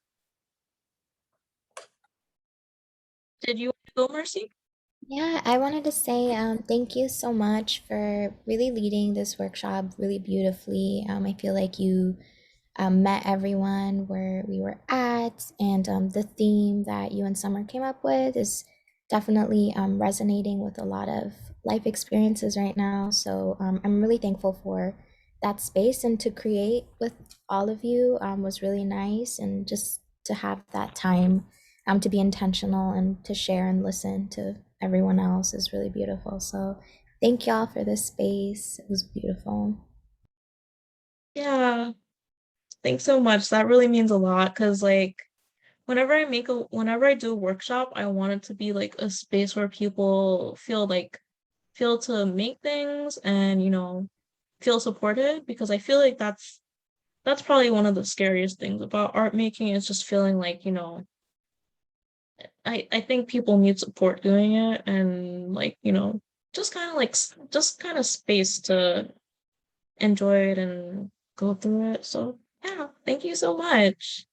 Did you want to go, Mercy? Yeah, I wanted to say thank you so much for really leading this workshop really beautifully. I feel like you met everyone where we were at, and the theme that you and Summer came up with is definitely resonating with a lot of life experiences right now. So I'm really thankful for that space, and to create with all of you was really nice, and just to have that time to be intentional and to share and listen to everyone else is really beautiful. So thank y'all for this space. It was beautiful. Yeah. Thanks so much. That really means a lot, because like whenever I do a workshop, I want it to be like a space where people feel to make things, and feel supported, because I feel like that's probably one of the scariest things about art making, is just feeling like, I think people need support doing it, and like, just kind of space to enjoy it and go through it. So yeah, thank you so much.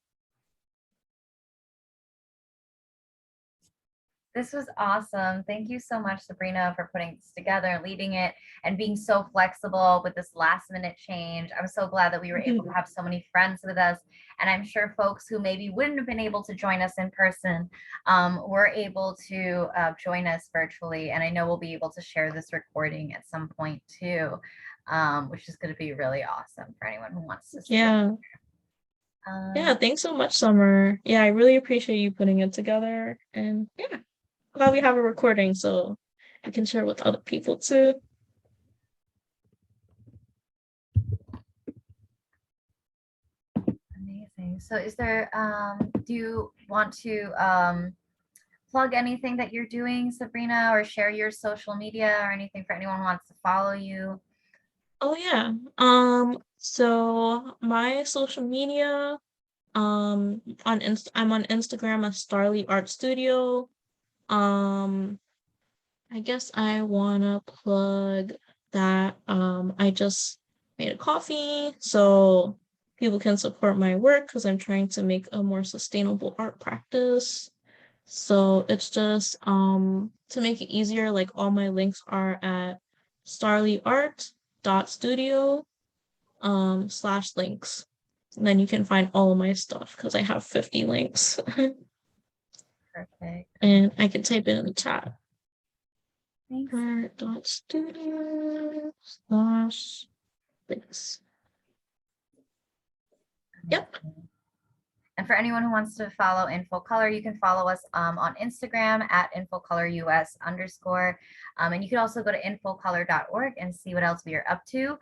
This was awesome. Thank you so much, Sabrina, for putting this together, leading it, and being so flexible with this last minute change. I'm so glad that we were able to have so many friends with us. And I'm sure folks who maybe wouldn't have been able to join us in person were able to join us virtually. And I know we'll be able to share this recording at some point too, which is going to be really awesome for anyone who wants to see it. Yeah. Yeah, thanks so much, Summer. Yeah, I really appreciate you putting it together. And yeah, glad we have a recording so we can share with other people too. Amazing. So is there, do you want to plug anything that you're doing, Sabrina, or share your social media or anything for anyone who wants to follow you? Oh yeah. So my social media, I'm on Instagram as Starly Art Studio. Um, I guess I wanna plug that I just made a coffee so people can support my work, because I'm trying to make a more sustainable art practice. So it's just to make it easier, like all my links are at starlyart.studio /links. And then you can find all of my stuff, because I have 50 links. Perfect. And I can type it in the chat. Thanks. Art.studio /links. Yep. And for anyone who wants to follow InfoColor, you can follow us on Instagram at InfoColorUS _. And you can also go to infocolor.org and see what else we are up to.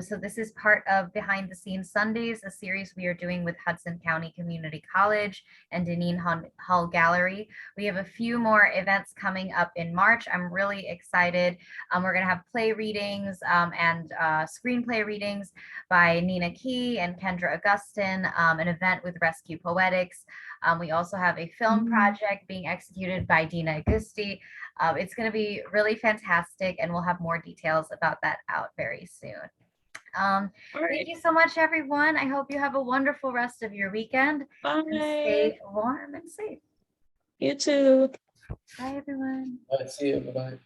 So this is part of Behind the Scenes Sundays, a series we are doing with Hudson County Community College and Dineen Hall Gallery. We have a few more events coming up in March. I'm really excited. We're going to have play readings and screenplay readings by Nina Key and Kendra Augustin, an event with Rescue HQ Poetics. We also have a film project being executed by Dina Agusti. It's going to be really fantastic, and we'll have more details about that out very soon. All Thank right. you so much, everyone. I hope you have a wonderful rest of your weekend. And Bye. stay warm and safe. You too. Bye, everyone. All right, see you. Bye-bye.